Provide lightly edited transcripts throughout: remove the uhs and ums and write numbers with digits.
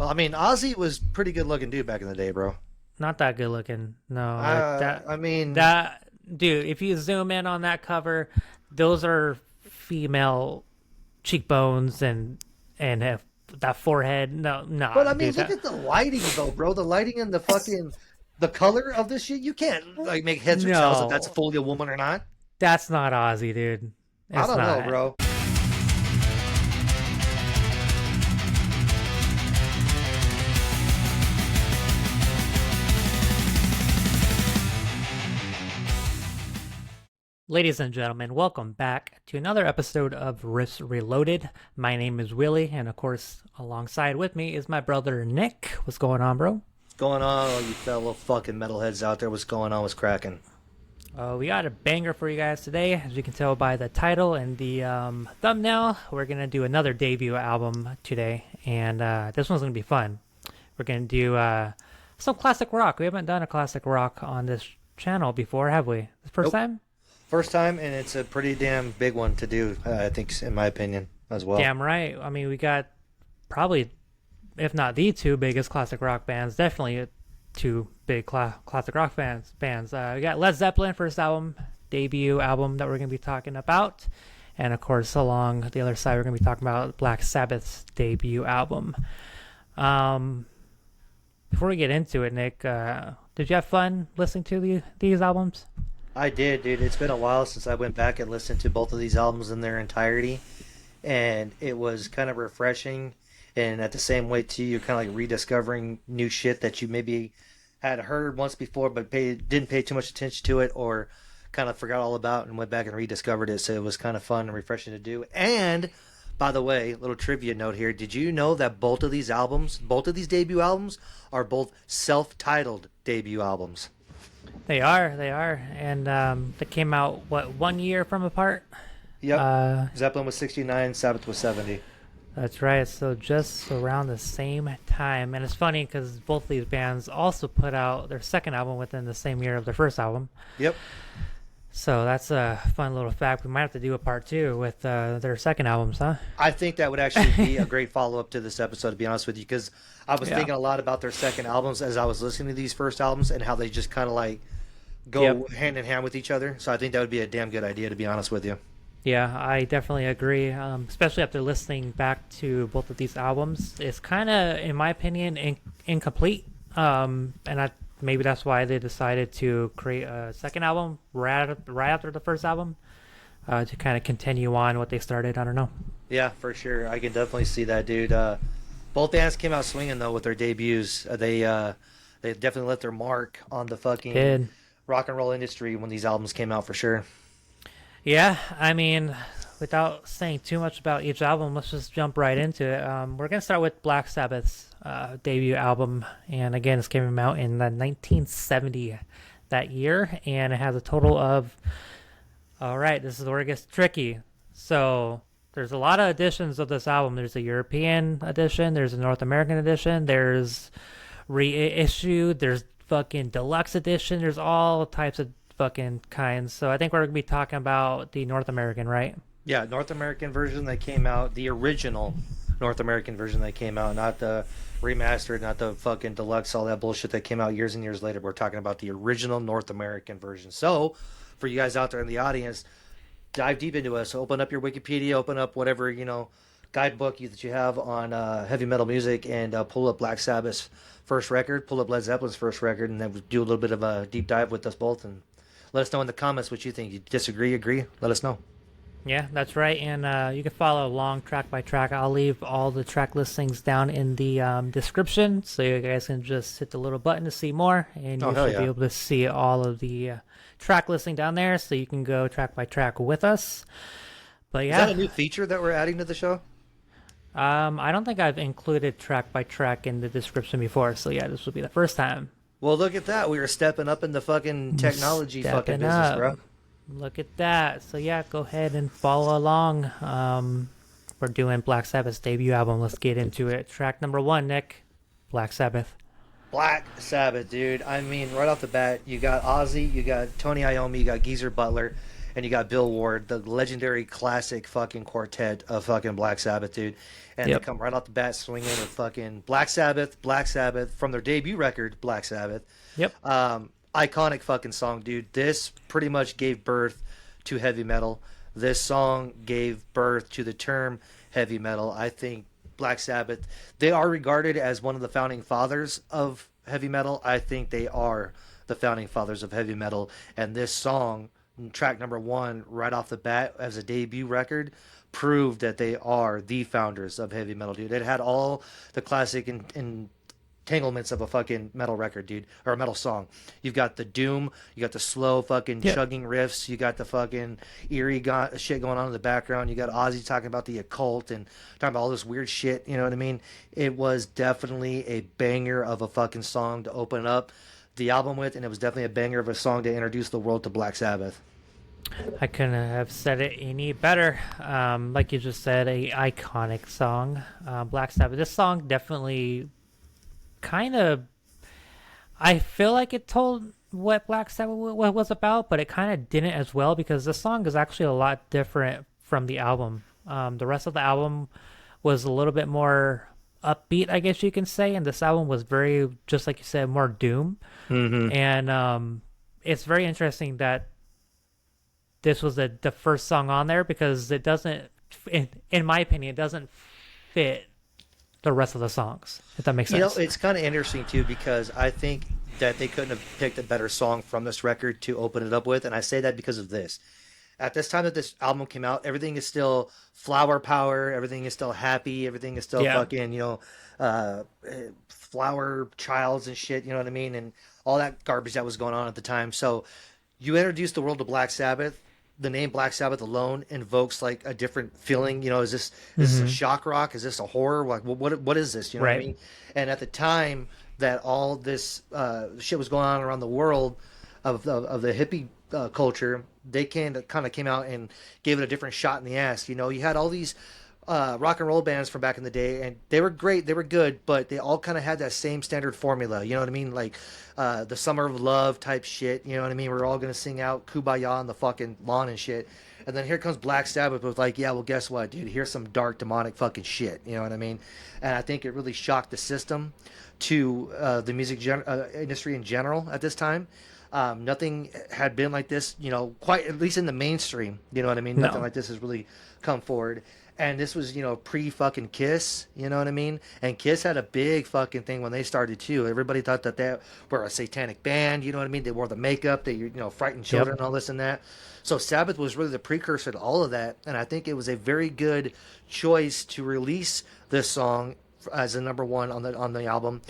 Well, I mean, Ozzy was pretty good looking dude back in the day, bro. Not that good looking. No, like I mean, that dude, if you zoom in on that cover, those are female cheekbones and that forehead. No, but nah, I mean, dude, look that at the lighting though, bro. The lighting and the color of this shit. You can't like make heads or tails if that's no, fully a woman or not. that's not Ozzy, dude. I It's don't know, not. bro. Ladies and gentlemen, welcome back to another episode of Riffs Reloaded. My name is Willie, and of course, alongside with me is my brother Nick. What's going on, bro? What's going on, all you fellow fucking metalheads out there? What's going on? What's cracking? We got a banger for you guys today. As you can tell by the title and the thumbnail, we're going to do another debut album today, and this one's going to be fun. We're going to do some classic rock. We haven't done a classic rock on this channel before, have we? The first Nope. time? First time, and it's a pretty damn big one to do. I think, in my opinion, as well. Damn right. I mean, we got probably, if not the two biggest classic rock bands, definitely two big classic rock bands. We got Led Zeppelin, first album, debut album that we're going to be talking about. And of course, along the other side, we're going to be talking about Black Sabbath's debut album. Before we get into it, Nick, did you have fun listening to these albums? I did, dude. It's been a while since I went back and listened to both of these albums in their entirety, and it was kind of refreshing. And at the same way, too, you're kind of like rediscovering new shit that you maybe had heard once before, but didn't pay too much attention to it, or kind of forgot all about and went back and rediscovered it. So it was kind of fun and refreshing to do. And by the way, little trivia note here: did you know that both of these albums, both of these debut albums, are both self-titled debut albums? They are, and they came out what 1 year from apart. Yep. Uh, Zeppelin was 69, Sabbath was 70. That's right. So just around the same time, and it's funny because both these bands also put out their second album within the same year of their first album. Yep. So that's a fun little fact. We might have to do a part two with their second albums, huh? I think that would actually be a great follow-up to this episode, to be honest with you, because I was Yeah. thinking a lot about their second albums as I was listening to these first albums and how they just kind of like go Yep. hand in hand with each other. So I think that would be a damn good idea, to be honest with you. Yeah, I definitely agree. Especially after listening back to both of these albums, it's kind of, in my opinion, incomplete. Maybe that's why they decided to create a second album right after the first album to kind of continue on what they started. I don't know. Yeah, for sure. I can definitely see that, dude. Both bands came out swinging though with their debuts. They definitely left their mark on the fucking Did. rock and roll industry when these albums came out, for sure. Yeah, I mean, without saying too much about each album, let's just jump right into it. We're going to start with Black Sabbath's debut album. And again, this came out in 1970 that year. And it has a total of, all right, this is where it gets tricky. So there's a lot of editions of this album. There's a European edition, there's a North American edition, there's reissued, there's fucking deluxe edition, there's all types of fucking kinds. So I think we're gonna be talking about the North American, right? Yeah, North American version that came out, the original North American version that came out, not the remastered, not the fucking deluxe, all that bullshit that came out years and years later. We're talking about the original North American version. So, for you guys out there in the audience, dive deep into us. Open up your Wikipedia, open up whatever, guidebook that you have on heavy metal music, and pull up Black Sabbath's first record, pull up Led Zeppelin's first record, and then do a little bit of a deep dive with us both, and let us know in the comments what you think. You disagree, agree? Let us know. Yeah, that's right. And you can follow along track by track. I'll leave all the track listings down in the description, so you guys can just hit the little button to see more, and you hell should yeah. be able to see all of the track listing down there, so you can go track by track with us. But Is yeah, that a new feature that we're adding to the show? I don't think I've included track by track in the description before, so yeah, this will be the first time. Well, look at that. We are stepping up in the fucking technology fucking Stepping business, up. bro. Look at that. So yeah, go ahead and follow along. We're doing Black Sabbath's debut album. Let's get into it. Track number 1, Nick. Black Sabbath. Black Sabbath, dude. I mean, right off the bat, you got Ozzy, you got Tony Iommi, you got Geezer Butler, and you got Bill Ward, the legendary classic fucking quartet of fucking Black Sabbath, dude. And they Yep. come right off the bat swinging with fucking Black Sabbath from their debut record, Black Sabbath. Yep. Iconic fucking song, dude. This pretty much gave birth to heavy metal. This song gave birth to the term heavy metal. I think Black Sabbath, they are regarded as one of the founding fathers of heavy metal. I think they are the founding fathers of heavy metal. And this song, track number one, right off the bat as a debut record, proved that they are the founders of heavy metal, dude. It had all the classic entanglements of a fucking metal record, dude, or a metal song. You've got the doom, you got the slow fucking Yep. chugging riffs, you got the fucking eerie shit going on in the background. You got Ozzy talking about the occult and talking about all this weird shit. You know what I mean? It was definitely a banger of a fucking song to open up the album with, and it was definitely a banger of a song to introduce the world to Black Sabbath. I couldn't have said it any better. Like you just said, a iconic song, Black Sabbath. This song definitely kind of, I feel like it told what Black Sabbath was about, but it kind of didn't as well because the song is actually a lot different from the album. The rest of the album was a little bit more upbeat, I guess you can say, and this album was very, just like you said, more doom. And it's very interesting that this was the first song on there because it doesn't, in my opinion, it doesn't fit the rest of the songs, if that makes You know, sense. it's kind of interesting too because I think that they couldn't have picked a better song from this record to open it up with, and I say that because of this. At this time that this album came out, everything is still flower power, everything is still happy, everything is still Yeah. fucking, flower childs and shit, you know what I mean, and all that garbage that was going on at the time. So you introduced the world to Black Sabbath. The name Black Sabbath alone invokes like a different feeling. You know, is this a shock rock? Is this a horror? Like, what is this? You know what I Right. mean? And at the time that all this shit was going on around the world of the hippie culture, they kind of came out and gave it a different shot in the ass. You know, you had all these rock and roll bands from back in the day, and they were great, they were good, but they all kind of had that same standard formula. You know what I mean? Like the Summer of Love type shit. You know what I mean? We're all gonna sing out "Kumbaya" on the fucking lawn and shit. And then here comes Black Sabbath with like, yeah, well, guess what, dude? Here's some dark, demonic fucking shit. You know what I mean? And I think it really shocked the system to the music industry in general at this time. Nothing had been like this, you know, quite at least in the mainstream. You know what I mean? Nothing No. like this has really come forward. And this was, you know, pre fucking Kiss. You know what I mean? And Kiss had a big fucking thing when they started too. Everybody thought that they were a satanic band. You know what I mean? They wore the makeup. They, frightened children, Yep. all this and that. So Sabbath was really the precursor to all of that. And I think it was a very good choice to release this song as a number one on the album,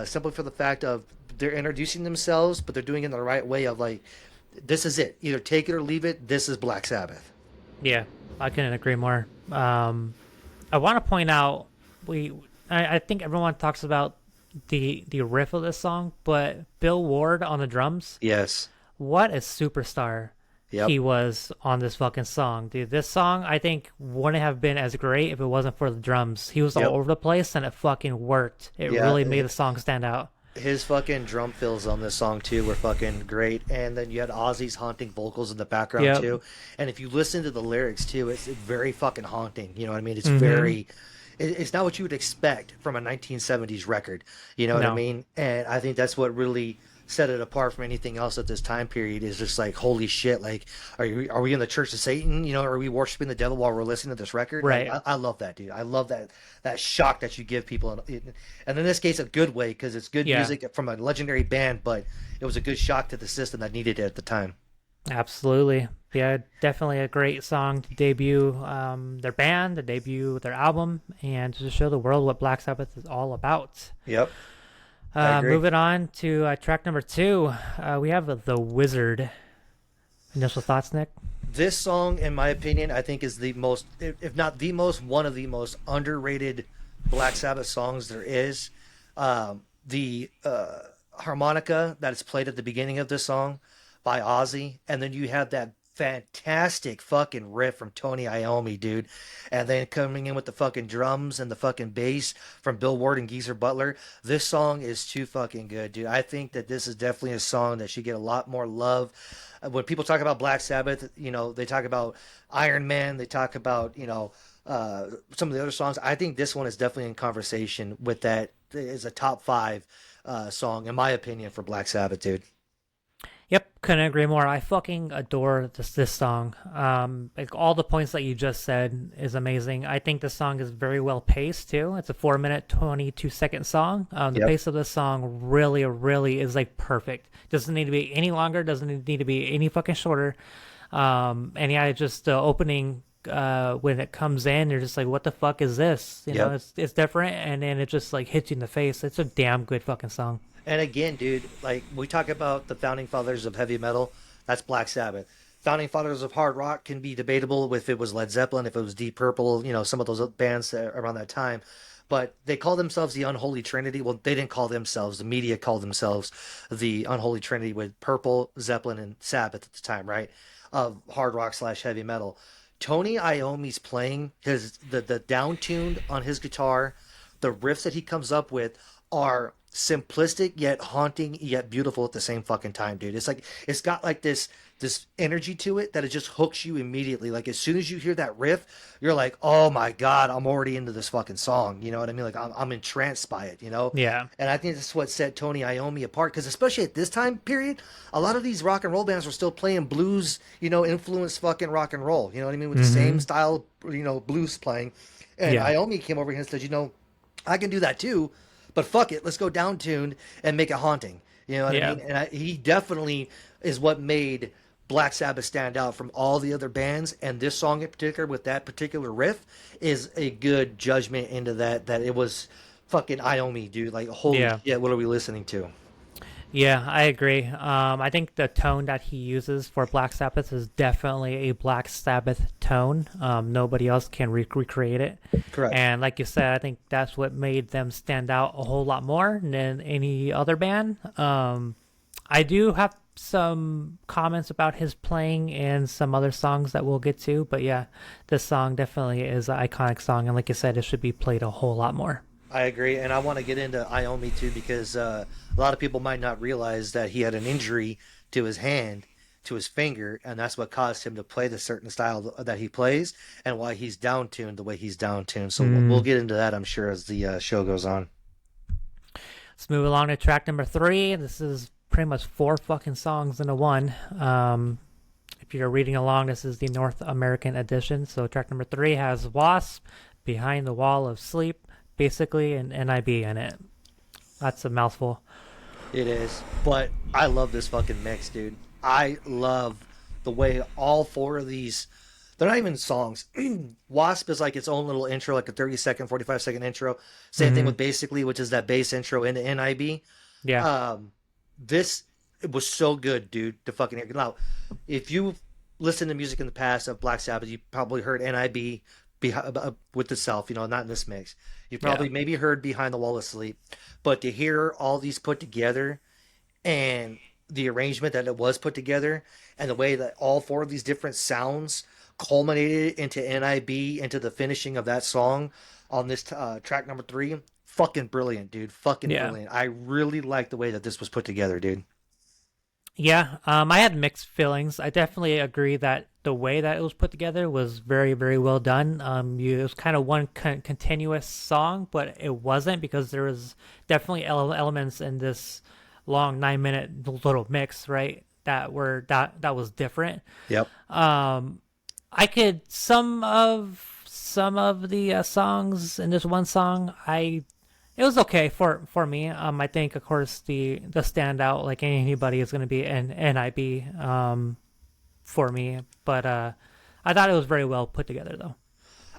simply for the fact of they're introducing themselves, but they're doing it in the right way of like, this is it. Either take it or leave it. This is Black Sabbath. Yeah, I couldn't agree more. I want to point out I think everyone talks about the riff of this song, but Bill Ward on the drums, Yes. what a superstar Yep. he was on this fucking song, dude. This song I think wouldn't have been as great if it wasn't for the drums. He was Yep. all over the place, and it fucking worked. It Yeah, really made the song stand out. his fucking drum fills on this song too were fucking great, and then you had Ozzy's haunting vocals in the background Yep. too. And if you listen to the lyrics too, it's very fucking haunting. You know what I mean? It's it's not what you would expect from a 1970s record. You know what I No. mean? And I think that's what really set it apart from anything else at this time period. Is just like, holy shit! Like, are we in the Church of Satan? You know, are we worshiping the devil while we're listening to this record? Right. Like, I love that, dude. I love that shock that you give people, and in this case, a good way because it's good Yeah. music from a legendary band, but it was a good shock to the system that needed it at the time. Absolutely. Yeah, definitely a great song to debut their band, to debut their album, and to show the world what Black Sabbath is all about. Yep. I agree. Moving on to track number 2, we have The Wizard. Initial thoughts, Nick? This song, in my opinion, I think is the most, if not the most, one of the most underrated Black Sabbath songs there is. The harmonica that is played at the beginning of this song by Ozzy, and then you have that fantastic fucking riff from Tony Iommi, dude. And then coming in with the fucking drums and the fucking bass from Bill Ward and Geezer Butler. This song is too fucking good, dude. I think that this is definitely a song that should get a lot more love. When people talk about Black Sabbath, they talk about Iron Man, they talk about, some of the other songs. I think this one is definitely in conversation with that. Is a top five song, in my opinion, for Black Sabbath, dude. Yep, couldn't agree more. I fucking adore this song. Like all the points that you just said is amazing. I think the song is very well paced too. It's a 4 minute 22 second song. The Yep. pace of the song really, really is like perfect. Doesn't need to be any longer. Doesn't need to be any fucking shorter. And yeah, just the opening when it comes in, you're just like, what the fuck is this? Yep. It's different, and then it just like hits you in the face. It's a damn good fucking song. And again, dude, like we talk about the founding fathers of heavy metal, that's Black Sabbath. Founding fathers of hard rock can be debatable if it was Led Zeppelin, if it was Deep Purple, some of those bands around that time. But they call themselves the Unholy Trinity. Well, they didn't call themselves. The media called themselves the Unholy Trinity with Purple, Zeppelin, and Sabbath at the time, right? Of hard rock slash heavy metal. Tony Iommi's playing the down tuned on his guitar, the riffs that he comes up with are simplistic yet haunting yet beautiful at the same fucking time, dude. It's like it's got like this energy to it that it just hooks you immediately. Like as soon as you hear that riff, you're like, oh my god, I'm already into this fucking song. You know what I mean? Like I'm entranced by it. Yeah. And I think that's what set Tony Iommi apart because especially at this time period, a lot of these rock and roll bands were still playing blues, influenced fucking rock and roll. You know what I mean? With the same style, blues playing. And Yeah. Iommi came over here and said, I can do that too, but fuck it, let's go down tuned and make it haunting. You know what I Yeah. mean? And he definitely is what made Black Sabbath stand out from all the other bands. And this song in particular, with that particular riff, is a good judgment into that. That it was fucking Iommi, dude. Like, holy Yeah. shit, what are we listening to? Yeah, I agree. I think the tone that he uses for Black Sabbath is definitely a Black Sabbath tone. Nobody else can recreate it. Correct. And like you said, I think that's what made them stand out a whole lot more than any other band. I do have some comments about his playing and some other songs that we'll get to, but yeah, this song definitely is an iconic song, and like you said, it should be played a whole lot more. I agree, and I want to get into Iommi too because a lot of people might not realize that he had an injury to his hand, to his finger, and that's what caused him to play the certain style that he plays, and why he's down tuned the way he's down tuned. So we'll get into that, I'm sure, as the show goes on. Let's move along to track number 3. This is pretty much 4 fucking songs into one. If you're reading along, this is the North American edition. So track number 3 has Wasp, Behind the Wall of Sleep, Basically, and N.I.B in it. That's a mouthful. It is, but I love this fucking mix, dude. I love the way all four of these. They're not even songs. Wasp is like its own little intro, like a 30-second, 45-second intro. Same thing with Basically, which is that bass intro into N.I.B. Yeah. This it was so good, dude. To fucking hear. Now, if you listen to music in the past of Black Sabbath, you probably heard N.I.B. With itself, not in this mix. You probably maybe heard Behind the Wall of Sleep, but to hear all these put together and the arrangement that it was put together and the way that all four of these different sounds culminated into N.I.B. into the finishing of that song on this track number 3, fucking brilliant, dude. Fucking brilliant. I really like the way that this was put together, dude. Yeah, I had mixed feelings. I definitely agree that the way that it was put together was very, very well done. It was kind of one continuous song, but it wasn't because there was definitely elements in this long 9 minute little mix, right? That were that was different. Yep. I could some of the songs in this one song. It was okay for me. I think, of course, the standout, like anybody, is going to be an N.I.B. For me. But I thought it was very well put together, though.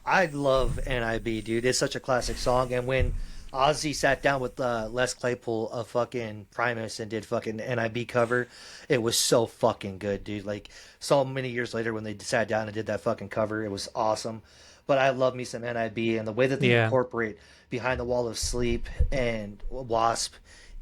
I love N.I.B., dude. It's such a classic song. And when Ozzy sat down with Les Claypool of fucking Primus and did fucking N.I.B. cover, it was so fucking good, dude. Like, so many years later when they sat down and did that fucking cover, it was awesome. But I love me some N.I.B. and the way that they incorporate Behind the Wall of Sleep and Wasp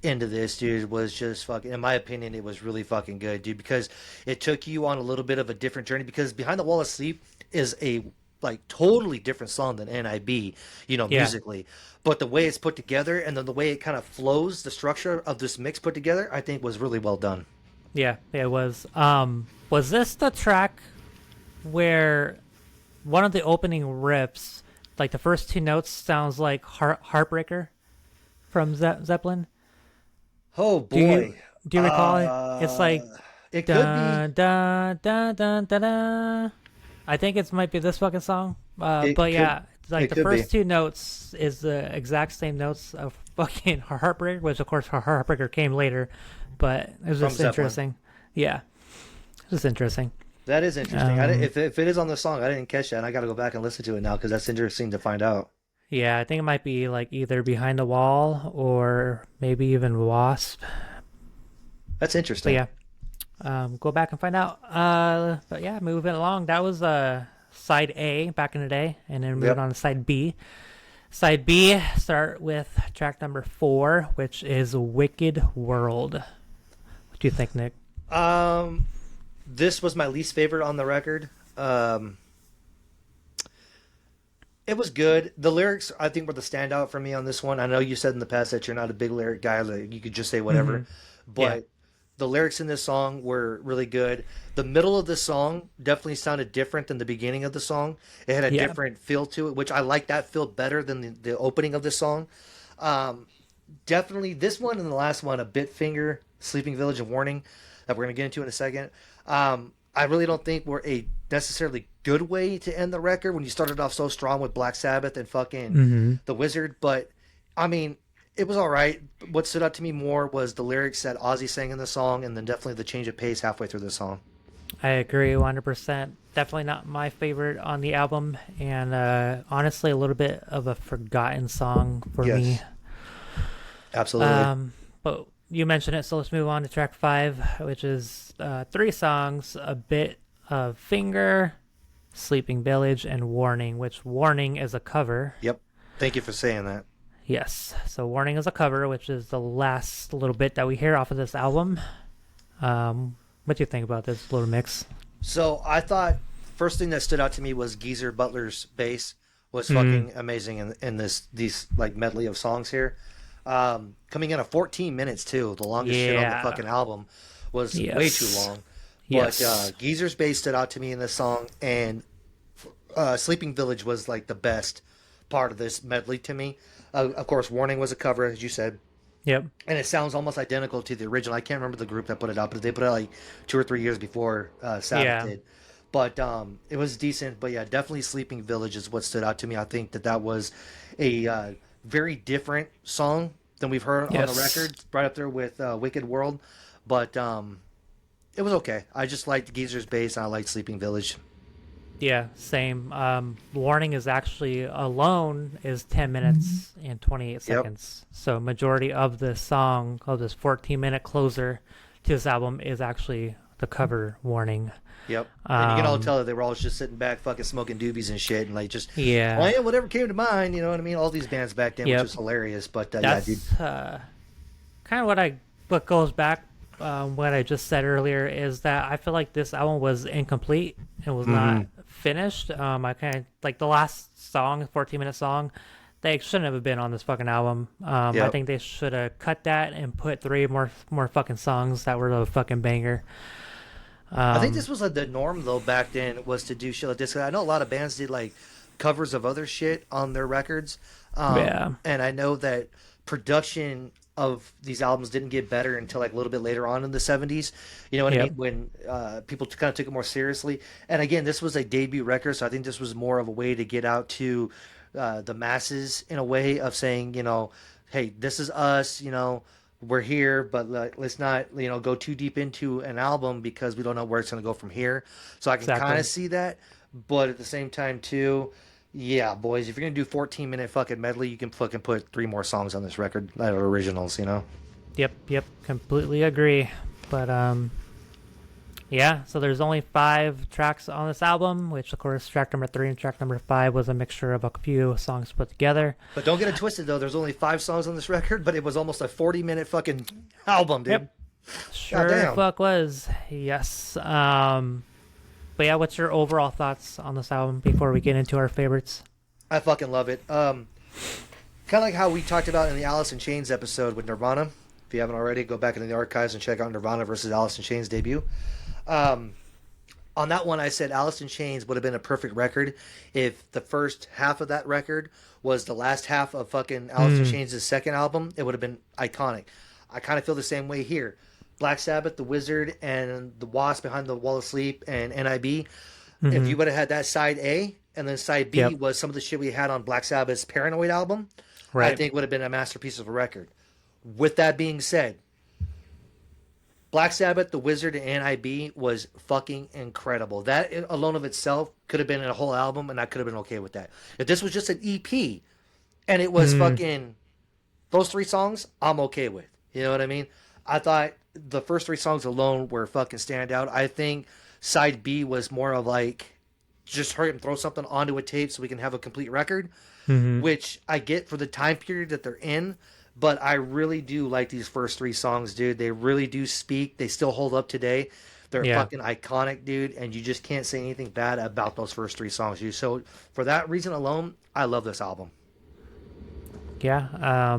into this, dude, was just fucking, in my opinion, it was really fucking good, dude, because it took you on a little bit of a different journey. Because Behind the Wall of Sleep is a like totally different song than N.I.B, Yeah, musically. But the way it's put together and then the way it kind of flows, the structure of this mix put together, I think was really well done. yeah, it was. Was this the track where one of the opening riffs, like the first two notes, sounds like Heartbreaker from Zeppelin? Oh Do you boy. do you recall it? It's like It could be. da da da da da da. I think it might be this fucking song. It But could. yeah, it's like It the could be first two notes is the exact same notes of fucking Heartbreaker, which of course Heartbreaker came later, but it was from just Zeppelin. interesting. Yeah, it was interesting. That is interesting. Um, If it is on the song, I didn't catch that. And I got to go back and listen to it now because that's interesting to find out. yeah, I think it might be like either Behind the Wall or maybe even Wasp. That's But interesting. yeah, go back and find out. But yeah, moving along. That was side A back in the day, and then moving Yep. on to side B. Side B, start with track number 4, which is Wicked World. What do you think, Nick? Um, this was my least favorite on the record. Um, it was good. The lyrics, I think, were the standout for me on this one. I know you said in the past that you're not a big lyric guy, like you could just say Mm-hmm. whatever, Yeah. but the lyrics in this song were really good. The middle of the song definitely sounded different than the beginning of the song. It had a Yeah. different feel to it, which I like that feel better than the opening of the song. Um, Definitely this one and the last one, a bit finger, Sleeping Village and Warning, that we're gonna get into in a second. I really don't think we're a necessarily good way to end the record when you started off so strong with Black Sabbath and fucking Mm-hmm. the Wizard, but I mean, it was all right. What stood out to me more was the lyrics that Ozzy sang in the song, and then definitely the change of pace halfway through the song. I agree 100%. Definitely not my favorite on the album, and honestly, a little bit of a forgotten song for me. Yes, absolutely. But you mentioned it, so let's move on to track 5, which is 3 songs, a bit of Finger, Sleeping Village, and Warning, which Warning is a cover. Yep. Thank you for saying that. Yes, so Warning is a cover, which is the last little bit that we hear off of this album. What do you think about this little mix? So I thought first thing that stood out to me was Geezer Butler's bass was Mm, fucking amazing in this these like medley of songs here. Coming in at 14 minutes too, the longest shit on the yeah. fucking album was way too Yes. long. But Yes. Geezer's bass stood out to me in this song, and Sleeping Village was like the best part of this medley to me. Of course, Warning was a cover, as you said, Yep. and it sounds almost identical to the original. I can't remember the group that put it out, but they put it out like 2 or 3 years before Sabbath Yeah. did. But it was decent. But yeah, definitely Sleeping Village is what stood out to me. I think that was a very different song than we've heard on the Yes. record, right up there with Wicked World. But it was okay. I just liked Geezer's bass, and I liked Sleeping Village. Yeah, same. Warning is actually alone is 10 minutes and 28 Yep. seconds. So majority of the song, of this 14-minute closer to this album, is actually the cover Warning. Yep. And you can all Um, tell that they were all just sitting back, fucking smoking doobies and shit, and like just yeah. playing whatever came to mind. You know what I mean? All these bands back then, which Yep. was hilarious. But yeah, dude. That's kind of what goes back what I just said earlier is that I feel like this album was incomplete. It was not finished. I kind of like the last song, 14-minute song. They shouldn't have been on this fucking album. I Yep. think they should have cut that and put 3 more fucking songs that were a fucking banger. I think this was like the norm though back then was to do shit like this. 'Cause I know a lot of bands did like covers of other shit on their records, Yeah. and I know that production of these albums didn't get better until like a little bit later on in the 70s. You know what I Yep. mean? When people kind of took it more seriously. And again, this was a debut record, so I think this was more of a way to get out to the masses in a way of saying, hey, this is us. We're here, but let's not, go too deep into an album because we don't know where it's going to go from here. So I can kind Exactly. of see that, but at the same time too, yeah, boys, if you're gonna do 14-minute fucking medley, you can fucking put 3 more songs on this record that are originals. Yep. Completely agree. But Yeah, so there's only 5 tracks on this album, which of course track number 3 and track number 5 was a mixture of a few songs put together. But don't get it twisted though. There's only 5 songs on this record, but it was almost a 40-minute fucking album, dude. Yep. Sure the fuck was. Yes. But yeah, what's your overall thoughts on this album before we get into our favorites? I fucking love it. Kind of like how we talked about in the Alice in Chains episode with Nirvana. If you haven't already, go back into the archives and check out Nirvana versus Alice in Chains debut. On that one, I said Alice in Chains would have been a perfect record if the first half of that record was the last half of fucking Alice in Chains' second album. It would have been iconic. I kind of feel the same way here. Black Sabbath, The Wizard, and the Wasp Behind the Wall of Sleep, and N.I.B. If you would have had that side A, and then side B was some of the shit we had on Black Sabbath's Paranoid album, right. I think would have been a masterpiece of a record. With that being said, Black Sabbath, The Wizard, and N.I.B. was fucking incredible. That alone of itself could have been in a whole album, and I could have been okay with that. If this was just an EP, and it was fucking those 3 songs, I'm okay with. You know what I mean? I thought the first 3 songs alone were fucking standout. I think side B was more of like, just hurry and throw something onto a tape so we can have a complete record, which I get for the time period that they're in. But I really do like these first 3 songs, dude. They really do speak. They still hold up today. They're fucking iconic, dude. And you just can't say anything bad about those first 3 songs, dude. So for that reason alone, I love this album. Yeah.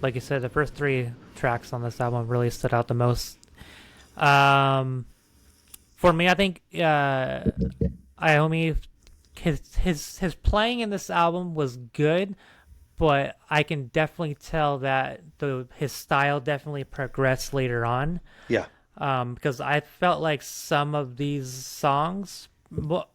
Like you said, the first 3 tracks on this album really stood out the most. For me, I think Iommi, his playing in this album was good, but I can definitely tell that his style definitely progressed later on. Yeah. Because I felt like some of these songs,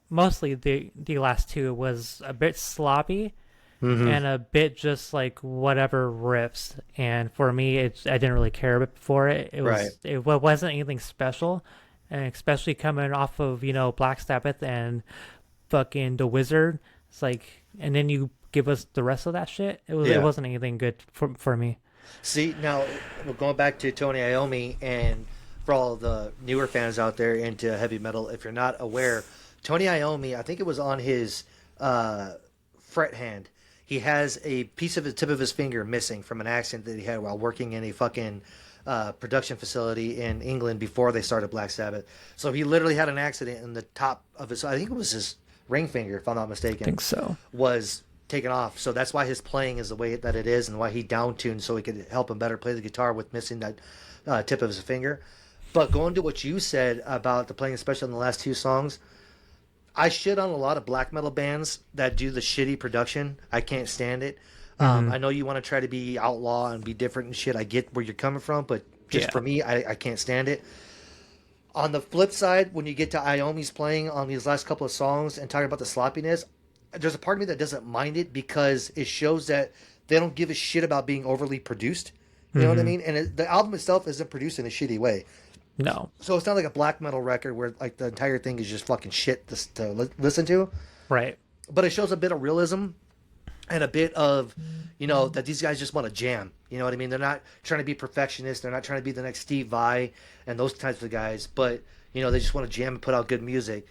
mostly the last 2, was a bit sloppy. And a bit just like whatever riffs, and for me, I didn't really care for it. It wasn't anything special, and especially coming off of Black Sabbath and fucking The Wizard, it's like, and then you give us the rest of that shit. It wasn't anything good for me. See, now we're going back to Tony Iommi, and for all the newer fans out there into heavy metal, if you're not aware, Tony Iommi, I think it was on his fret hand. He has a piece of the tip of his finger missing from an accident that he had while working in a fucking production facility in England before they started Black Sabbath. So he literally had an accident in the top of his, I think it was his ring finger, if I'm not mistaken. I think so. Was taken off. So that's why his playing is the way that it is, and why he down-tuned so he could help him better play the guitar with missing that tip of his finger. But going to what you said about the playing, especially in the last 2 songs, I shit on a lot of black metal bands that do the shitty production. I can't stand it. I know you want to try to be outlaw and be different and shit. I get where you're coming from, but just for me, I can't stand it. On the flip side, when you get to Iommi's playing on these last couple of songs and talking about the sloppiness, there's a part of me that doesn't mind it because it shows that they don't give a shit about being overly produced. You know what I mean? And the album itself isn't produced in a shitty way. No. So it's not like a black metal record where like the entire thing is just fucking shit to listen to. Right. But it shows a bit of realism and a bit of, that these guys just want to jam. You know what I mean? They're not trying to be perfectionists. They're not trying to be the next Steve Vai and those types of guys. But, they just want to jam and put out good music.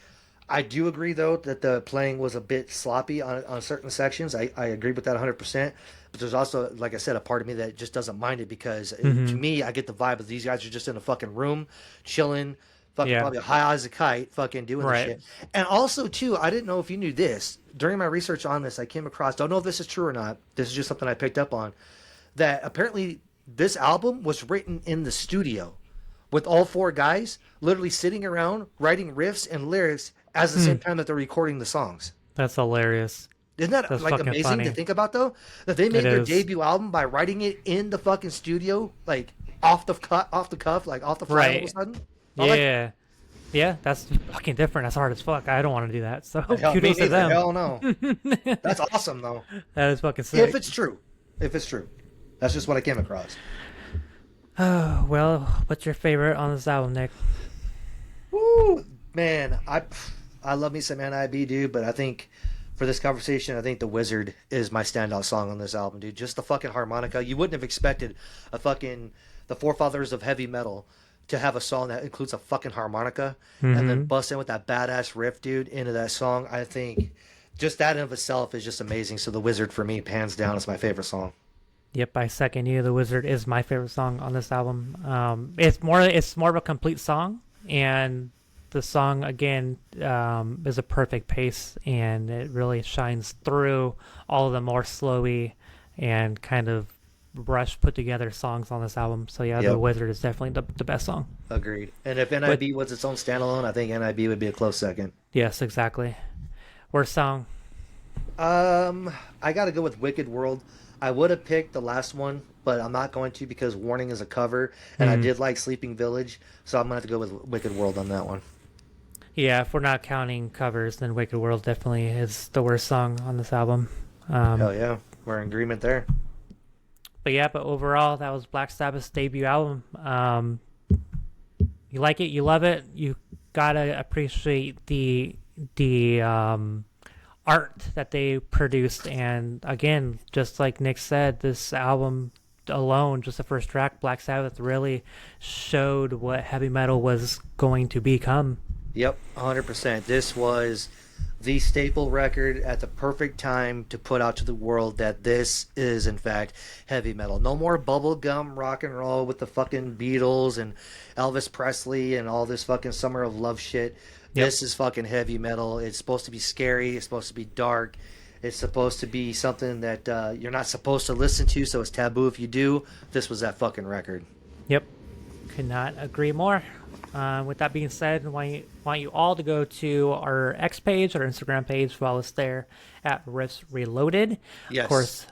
I do agree, though, that the playing was a bit sloppy on certain sections. I agree with that 100%. But there's also, like I said, a part of me that just doesn't mind it because, to me, I get the vibe of these guys are just in a fucking room, chilling, fucking probably high as a kite, fucking doing this shit. And also, too, I didn't know if you knew this. During my research on this, I came across, don't know if this is true or not, this is just something I picked up on, that apparently this album was written in the studio with all 4 guys literally sitting around writing riffs and lyrics at the same time that they're recording the songs. That's hilarious. Isn't that like amazing funny to think about, though? That they made their debut album by writing it in the fucking studio, like off the cuff, like off the fly all of a sudden. Yeah. Yeah, that's fucking different. That's hard as fuck. I don't want to do that. So kudos to them. Hell no. That's awesome, though. That is fucking sick. If it's true. That's just what I came across. Oh, well, what's your favorite on this album, Nick? Woo, man, I love me some N.I.B, dude, but I think for this conversation, I think The Wizard is my standout song on this album, dude. Just the fucking harmonica. You wouldn't have expected the forefathers of heavy metal to have a song that includes a fucking harmonica and then Mm-hmm. bust in with that badass riff, dude, into that song. I think just that in of itself is just amazing. So The Wizard for me, hands down, is my favorite song. Yep, I second you. The Wizard is my favorite song on this album. It's more of a complete song, and the song again is a perfect pace, and it really shines through all of the more slowy and kind of rush put together songs on this album. So yeah, The Yep, Wizard is definitely the best song. agreed. And if But N.I.B was its own standalone, I think N.I.B would be a close second. yes, exactly. Worst song. I got to go with Wicked World. I would have picked the last one, but I'm not going to because Warning is a cover, and I Mm. did like Sleeping Village, so I'm gonna have to go with Wicked World on that one. Yeah, if we're not counting covers, then Wicked World definitely is the worst song on this album. Um, Hell yeah, we're in agreement there. but overall, that was Black Sabbath's debut album. You like it, you love it. You gotta appreciate the art that they produced. And again, just like Nick said, this album alone, just the first track, Black Sabbath, really showed what heavy metal was going to become. Yep, 100%. This was the staple record at the perfect time to put out to the world that this is, in fact, heavy metal. No more bubblegum rock and roll with the fucking Beatles and Elvis Presley and all this fucking Summer of Love shit. Yep. This is fucking heavy metal. It's supposed to be scary. It's supposed to be dark. It's supposed to be something that you're not supposed to listen to, so it's taboo if you do. This was that fucking record. Yep. Could not agree more. With that being said, I want you all to go to our X page, our Instagram page, follow us there at Riffs Reloaded. Yes.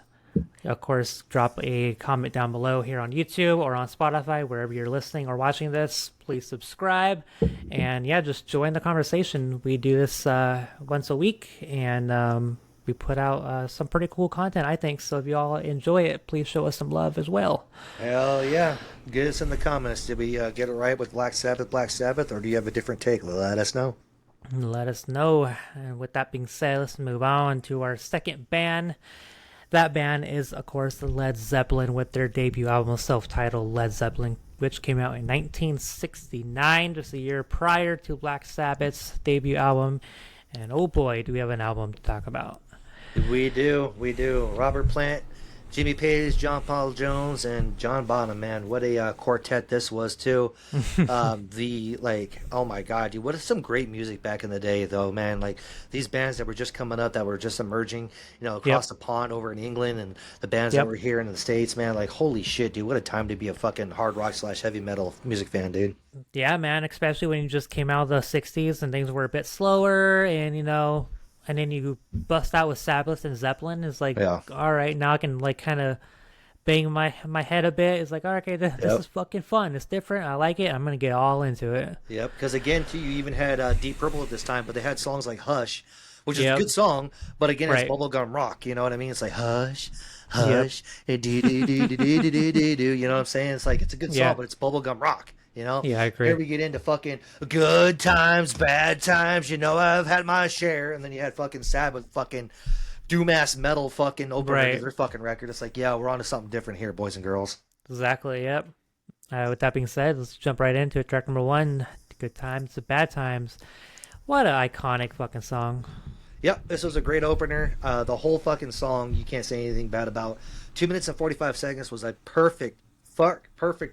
Of course, drop a comment down below here on YouTube or on Spotify, wherever you're listening or watching this. Please subscribe, and yeah, just join the conversation. We do this once a week, and we put out some pretty cool content, I think. So if you all enjoy it, please show us some love as well. Hell yeah. Get us in the comments. Did we get it right with Black Sabbath, or do you have a different take? Let us know. Let us know. And with that being said, let's move on to our second band. That band is, of course, the Led Zeppelin with their debut album, self-titled Led Zeppelin, which came out in 1969, just a year prior to Black Sabbath's debut album. And oh boy, do we have an album to talk about. We do. We do. Robert Plant, Jimmy Page, John Paul Jones, and John Bonham, man. What a quartet this was, too. Oh my God, dude. What is some great music back in the day, though, man. Like, these bands that were just coming up, that were just emerging, across the pond over in England, and the bands that were here in the States, man. Like, holy shit, dude. What a time to be a fucking hard rock / heavy metal music fan, dude. Yeah, man, especially when you just came out of the 60s and things were a bit slower, and then you bust out with Sabbath and Zeppelin. It's like, Yeah. all right, now I can like kind of bang my head a bit. It's like, all right, okay, this is fucking fun. It's different. I like it. I'm gonna get all into it. Yep, because again, too, you even had Deep Purple at this time, but they had songs like Hush, which is a Yep. good song, but again, it's Right. bubblegum rock, you know what I mean? It's like Hush, Hush, do do do do do do do do, you know what I'm saying? It's like, it's a good song, Yeah. but it's bubblegum rock, you know? Yeah, I agree. Here we get into fucking good times, bad times, I've had my share, and then you had fucking Sabbath, fucking doom-ass metal fucking opener to Right. their fucking record. It's like, yeah, we're on to something different here, boys and girls. Exactly. Yep. With that being said, let's jump right into it. Track number 1, Good Times to Bad Times. What an iconic fucking song. Yep, this was a great opener. The whole fucking song, you can't say anything bad about. 2 minutes and 45 seconds was a perfect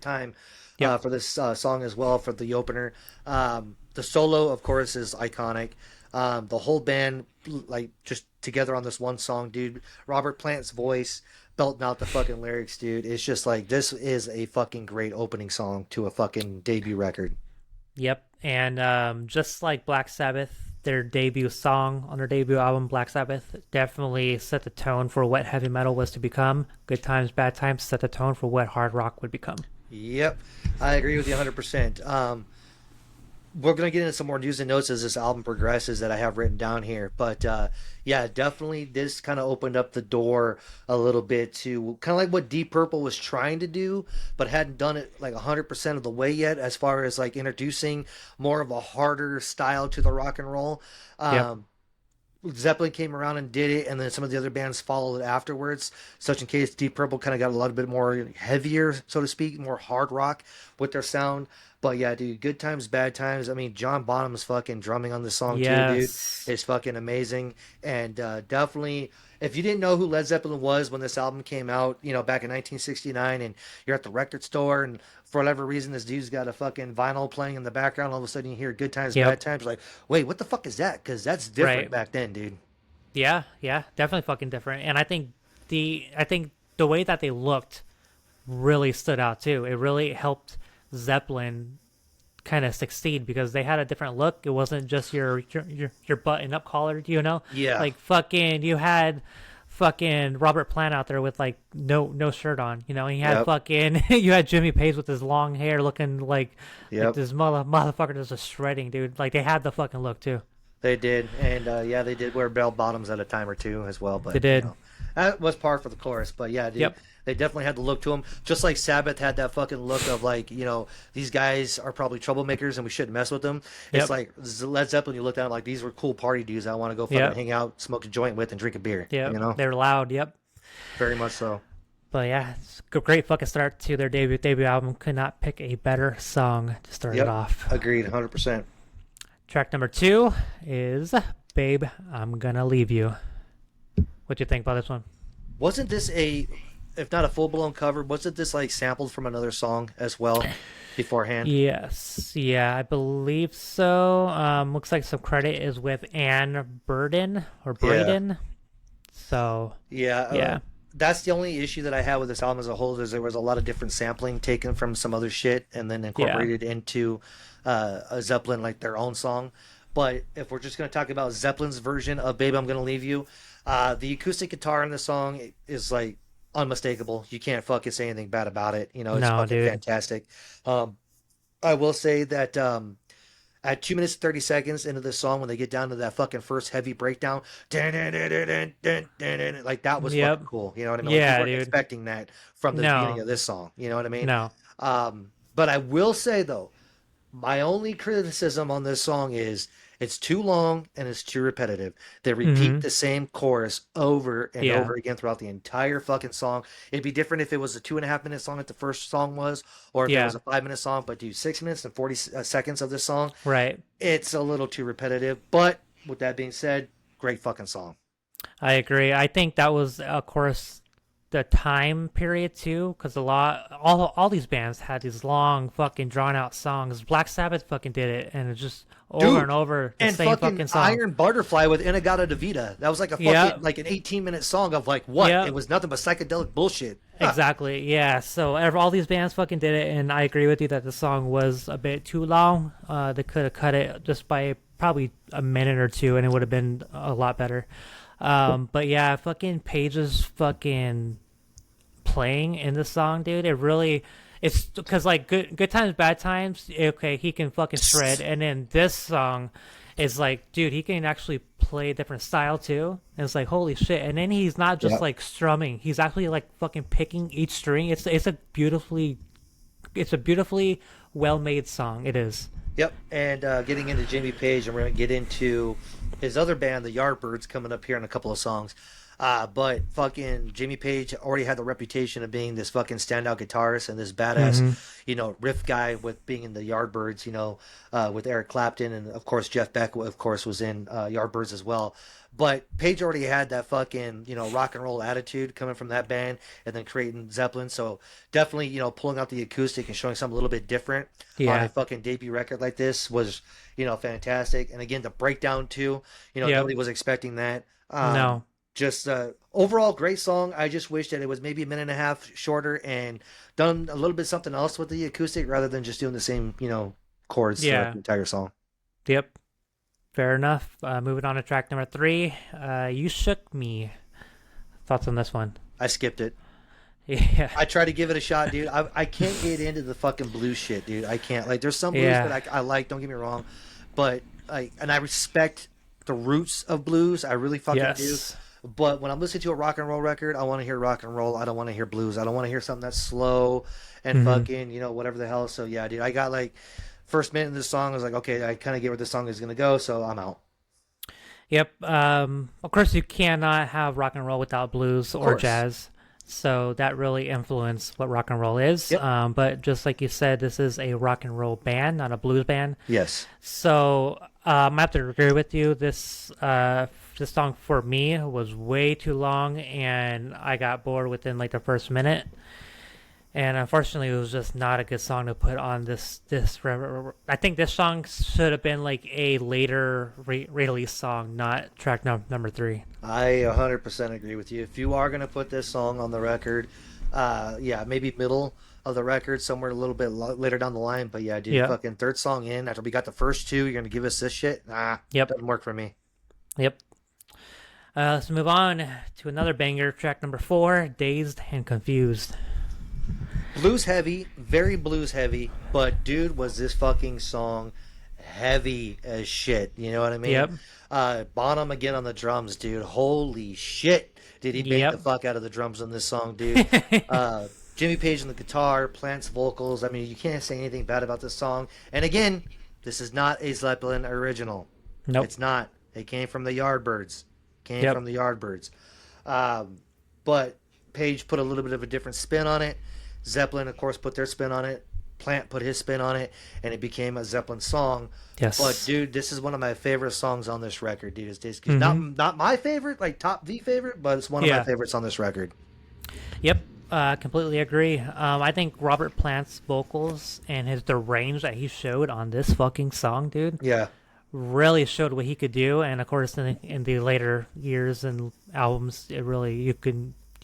time for this song as well, for the opener. The solo, of course, is iconic. The whole band, like, just together on this one song, dude. Robert Plant's voice belting out the fucking lyrics, dude. It's just like, this is a fucking great opening song to a fucking debut record. Yep. And just like Black Sabbath, their debut song on their debut album, Black Sabbath, definitely set the tone for what heavy metal was to become. Good Times, Bad Times set the tone for what hard rock would become. Yep, I agree with you 100%. We're going to get into some more news and notes as this album progresses that I have written down here. But yeah, definitely this kind of opened up the door a little bit to kind of like what Deep Purple was trying to do, but hadn't done it like 100% of the way yet, as far as like introducing more of a harder style to the rock and roll. Yep. Zeppelin came around and did it, and then some of the other bands followed afterwards. Such in case Deep Purple kind of got a little bit more heavier, so to speak, more hard rock with their sound. But yeah, dude, good times, bad times. I mean, John Bonham's fucking drumming on this song too, dude. Yes. Is fucking amazing, and definitely. If you didn't know who Led Zeppelin was when this album came out, back in 1969, and you're at the record store, and for whatever reason, this dude's got a fucking vinyl playing in the background, all of a sudden you hear Good Times, Bad Yep. Times, like, wait, what the fuck is that? Because that's different Right. back then, dude. Yeah. Yeah. Definitely fucking different. And I think the way that they looked really stood out too. It really helped Zeppelin kind of succeed because they had a different look. It wasn't just your button up collar, Yeah. like fucking you had fucking Robert Plant out there with like no shirt on, he had Yep. fucking you had Jimmy Page with his long hair looking like Yep. this motherfucker is just shredding, dude. Like they had the fucking look too. They did, and yeah, they did wear bell bottoms at a time or two as well. They But did. that was par for the course. But yeah, dude, Yep. they definitely had the look to them. Just like Sabbath had that fucking look of like, these guys are probably troublemakers and we shouldn't mess with them. It's Yep. like Led Zeppelin. You look at them like these were cool party dudes I want to go fucking Yep. hang out, smoke a joint with, and drink a beer. Yep. They're loud. Yep. Very much so. But yeah, it's a great fucking start to their debut album. Could not pick a better song to start Yep, it off. agreed, 100%. Track number 2 is "Babe, I'm Gonna Leave You." What do you think about this one? Wasn't this if not a full blown cover, wasn't this like sampled from another song as well beforehand? Yes, yeah, I believe so. Looks like some credit is with Ann Burden or Yeah. Braden. So Yeah, yeah, that's the only issue that I had with this album as a whole is there was a lot of different sampling taken from some other shit and then incorporated into a Zeppelin like their own song. But if we're just gonna talk about Zeppelin's version of "Babe, I'm Gonna Leave You," the acoustic guitar in the song is like unmistakable. You can't fucking say anything bad about it. It's no, fucking dude. fantastic. Um, I will say that at 2 minutes 30 seconds into the song, when they get down to that fucking first heavy breakdown, like that was fucking Yep. cool. You know what I mean? Like, you Yeah, weren't dude. expecting that from the beginning No, of this song. You know what I mean? no. But I will say though, my only criticism on this song is it's too long and it's too repetitive. They repeat Mm-hmm. the same chorus over and Yeah. over again throughout the entire fucking song. It'd be different if it was a 2.5 minute song like the first song was, or if it was Yeah. a 5 minute song, but do 6 minutes and 40 seconds of this song. Right. It's a little too repetitive. But with that being said, great fucking song. I agree. I think that was, of course, the time period too, because all these bands had these long, fucking drawn out songs. Black Sabbath fucking did it, and it's just over Dude, and over the and same fucking song. Iron Butterfly with Inagata Davida. That was like a fucking Yeah. like an 18-minute song of like what? Yeah. It was nothing but psychedelic bullshit. Exactly. Yeah. So all these bands fucking did it, and I agree with you that the song was a bit too long. They could have cut it just by probably a minute or two, and it would have been a lot better. But yeah, fucking Page's fucking playing in the song, dude. It's because like good times, bad times. Okay, he can fucking shred, and then this song is like, dude, he can actually play a different style too. And it's like, holy shit! And then he's not just Yeah. like strumming; he's actually like fucking picking each string. It's a beautifully well made song. It is. Yep. And getting into Jimmy Page, and we're gonna get into his other band, the Yardbirds, coming up here in a couple of songs. But fucking Jimmy Page already had the reputation of being this fucking standout guitarist and this badass, riff guy with being in the Yardbirds, with Eric Clapton, and of course Jeff Beck, of course, was in Yardbirds as well. But Page already had that fucking, rock and roll attitude coming from that band and then creating Zeppelin. So definitely, pulling out the acoustic and showing something a little bit different on Yeah. a fucking debut record like this was, fantastic. And again, the breakdown too, Yep. nobody was expecting that. No. Just overall great song. I just wish that it was maybe a minute and a half shorter and done a little bit something else with the acoustic rather than just doing the same, chords throughout Yeah. the entire song. Yep. Fair enough. Moving on to track number 3. You Shook Me. Thoughts on this one? I skipped it. Yeah. I tried to give it a shot, dude. I can't get into the fucking blues shit, dude. I can't. Like, there's some blues Yeah. that I like. Don't get me wrong, but and I respect the roots of blues. I really fucking do. Yes. But when I'm listening to a rock and roll record, I want to hear rock and roll. I don't want to hear blues. I don't want to hear something that's slow and fucking, whatever the hell. So yeah, dude, I got like first minute in this song, I was like, okay, I kind of get where this song is gonna go, so I'm out. Yep. Of course, you cannot have rock and roll without blues or course. jazz. So that really influenced what rock and roll is. Yep. But just like you said, this is a rock and roll band, not a blues band. Yes. So I have to agree with you. This song for me was way too long, and I got bored within like the first minute. And unfortunately, it was just not a good song to put on this. I think this song should have been like a later release song, not track number 3. I 100% agree with you. If you are going to put this song on the record, yeah, maybe middle of the record, somewhere a little bit later down the line. But yeah, dude, Yeah. fucking third song in, after we got the first two, you're going to give us this shit? Nah, Yep. doesn't work for me. Yep. Let's move on to another banger, track number 4, Dazed and Confused. Blues heavy, very blues heavy, but dude, was this fucking song heavy as shit. You know what I mean? Yep. Bonham again on the drums, dude. Holy shit. Did he make Yep. the fuck out of the drums on this song, dude? Jimmy Page on the guitar, Plant's vocals. I mean, you can't say anything bad about this song. And again, this is not a Zeppelin original. Nope. It's not. It came from the Yardbirds. Yep. From the Yardbirds. But Page put a little bit of a different spin on it. Zeppelin, of course, put their spin on it. Plant put his spin on it, and it became a Zeppelin song. Yes. But dude, this is one of my favorite songs on this record, dude. It's Mm-hmm. not my favorite, like top V favorite, but it's one of my favorites on this record. Yep. Completely agree. I think Robert Plant's vocals and the range that he showed on this fucking song, dude, Yeah. really showed what he could do. And of course, in the later years and albums, it really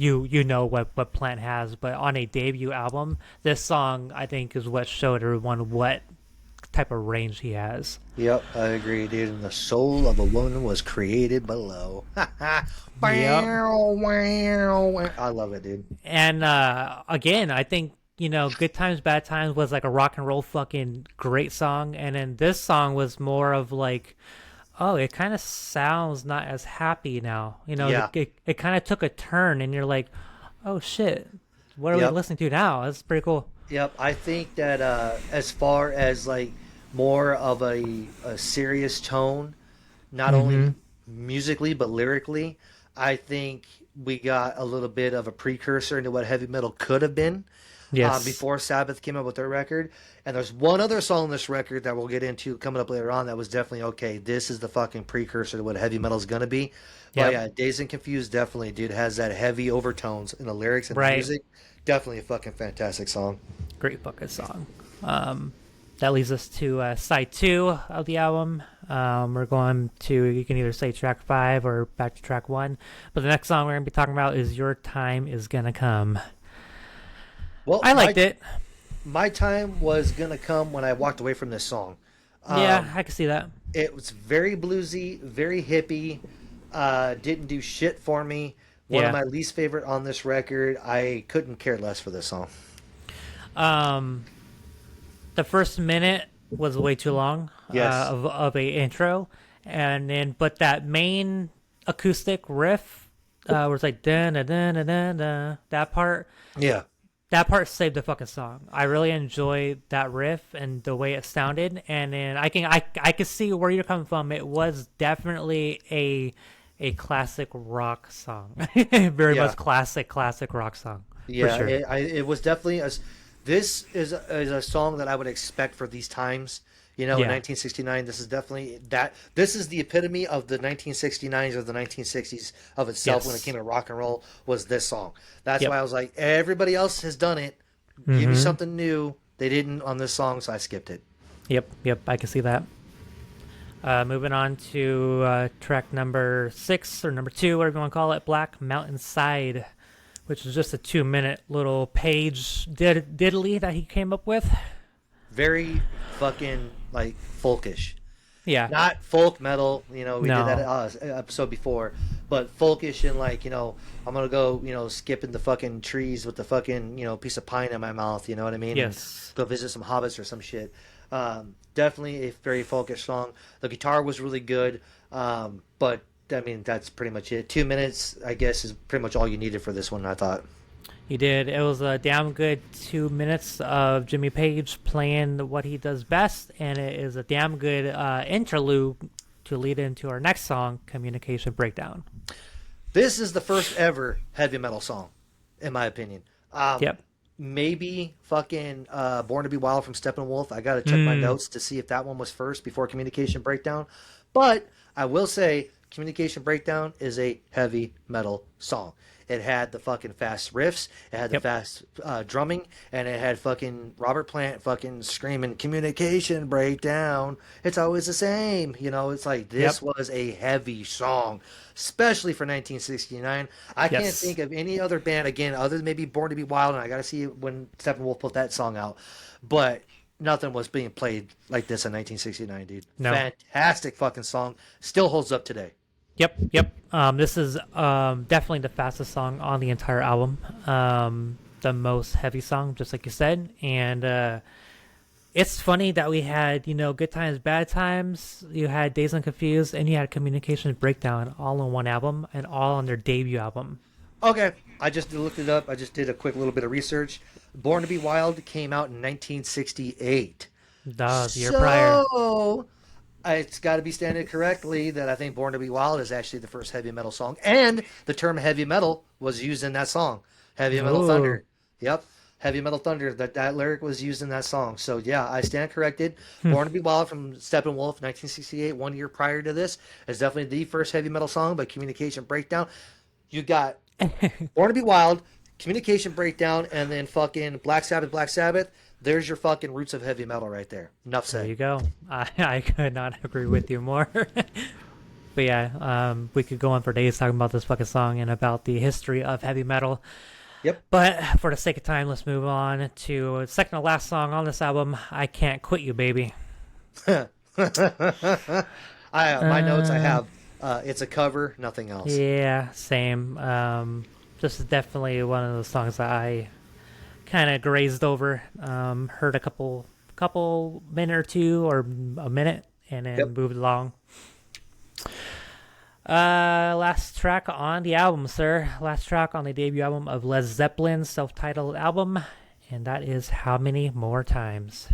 you know what Plant has. But on a debut album, this song I think is what showed everyone what type of range he has. Yep, I agree, dude. And the soul of a woman was created below. I love it, dude. And again, I think Good Times Bad Times was like a rock and roll fucking great song, and then this song was more of like, oh, it kind of sounds not as happy now. Yeah. It kind of took a turn, and you're like, oh shit, what are we listening to now? That's pretty cool. Yep, I think that as far as like more of a serious tone, not only musically but lyrically, I think we got a little bit of a precursor into what heavy metal could have been. Yes. Before Sabbath came out with their record. And there's one other song on this record that we'll get into coming up later on that was definitely okay. This is the fucking precursor to what heavy metal is going to be. But yeah, Dazed and Confused definitely, dude, has that heavy overtones in the lyrics and the music. Definitely a fucking fantastic song. Great fucking song. That leads us to side 2 of the album. We're going to, you can either say track 5 or back to track 1. But the next song we're going to be talking about is Your Time Is Gonna Come. Well, I liked it. My time was going to come when I walked away from this song. Yeah, I can see that. It was very bluesy, very hippie. Didn't do shit for me. One of my least favorite on this record. I couldn't care less for this song. The first minute was way too long. Yes. Of a intro, and then but that main acoustic riff, where it's like da da da da da, that part. Yeah. That part saved the fucking song. I really enjoyed that riff and the way it sounded, and then I can see where you're coming from. It was definitely a classic rock song, very much classic rock song. Yeah, for sure. it was definitely this is a song that I would expect for these times. In 1969, this is definitely that. This is the epitome of the 1969s or the 1960s of itself when it came to rock and roll. Was this song? That's why I was like, everybody else has done it. Give me something new. They didn't on this song, so I skipped it. Yep, I can see that. Moving on to track number 6 or number 2, whatever you want to call it, Black Mountainside, which is just a 2-minute little page diddly that he came up with. Very fucking like folkish. Yeah. Not folk metal, we did that episode before, but folkish and like, I'm going to go, skip in the fucking trees with the fucking, piece of pine in my mouth, you know what I mean? Yes. And go visit some hobbits or some shit. Definitely a very folkish song. The guitar was really good, but I mean, that's pretty much it. 2 minutes, I guess, is pretty much all you needed for this one, I thought. You did. It was a damn good 2 minutes of Jimmy Page playing what he does best, and it is a damn good interlude to lead into our next song, Communication Breakdown. This is the first ever heavy metal song, in my opinion. Yep. Maybe fucking Born to Be Wild from Steppenwolf. I got to check my notes to see if that one was first before Communication Breakdown. But I will say Communication Breakdown is a heavy metal song. It had the fucking fast riffs, it had the fast drumming, and it had fucking Robert Plant fucking screaming, "Communication Breakdown. It's always the same." You know, it's like this was a heavy song, especially for 1969. I can't think of any other band, again, other than maybe Born to Be Wild, and I got to see when Steppenwolf put that song out. But nothing was being played like this in 1969, dude. No. Fantastic fucking song. Still holds up today. Yep. This is definitely the fastest song on the entire album. The most heavy song, just like you said. And it's funny that we had, Good Times, Bad Times. You had Dazed and Confused, and you had Communication Breakdown all on one album and all on their debut album. Okay. I just looked it up. I just did a quick little bit of research. Born to Be Wild came out in 1968. The year prior. It's got to be stated correctly that I think Born to Be Wild is actually the first heavy metal song. And the term heavy metal was used in that song. Heavy Metal Thunder. Yep. Heavy Metal Thunder. That lyric was used in that song. So, yeah, I stand corrected. Born to Be Wild from Steppenwolf, 1968, 1 year prior to this, is definitely the first heavy metal song by Communication Breakdown. You got Born to Be Wild, Communication Breakdown, and then fucking Black Sabbath. There's your fucking roots of heavy metal right there. Enough said. There you go. I could not agree with you more. But yeah, we could go on for days talking about this fucking song and about the history of heavy metal. Yep. But for the sake of time, let's move on to the second to last song on this album, I Can't Quit You, Baby. My notes I have, it's a cover, nothing else. Yeah, same. This is definitely one of those songs that I kind of grazed over, heard a couple minute or two or a minute, and then moved along. Last track on the album, sir. Last track on the debut album of Led Zeppelin's self-titled album, and that is How Many More Times.